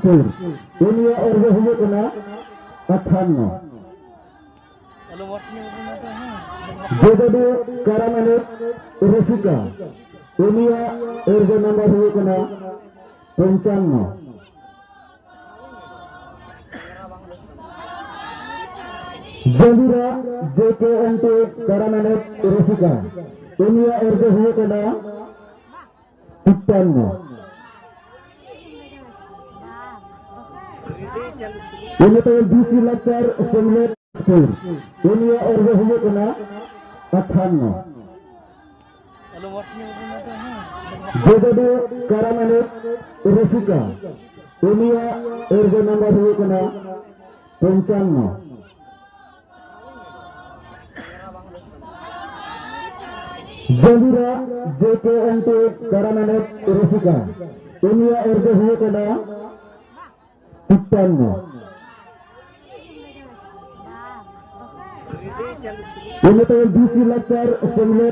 दिनाजपुर उनिया और हुए कना 58 जेडे कारामाने रसिका उनिया और नंबर हुए कना 55 जबीरा JKNT कारामाने रसिका उनिया और हुए कना 55 ini tuh BC Lakar Semlet Pur ini orga huye kena 58 jadi karamane Resika ini orga nomor huye kena 55 Jabira JKNT karamane Resika ini orga huye kena 55 ini tuh BC Lakar Semlet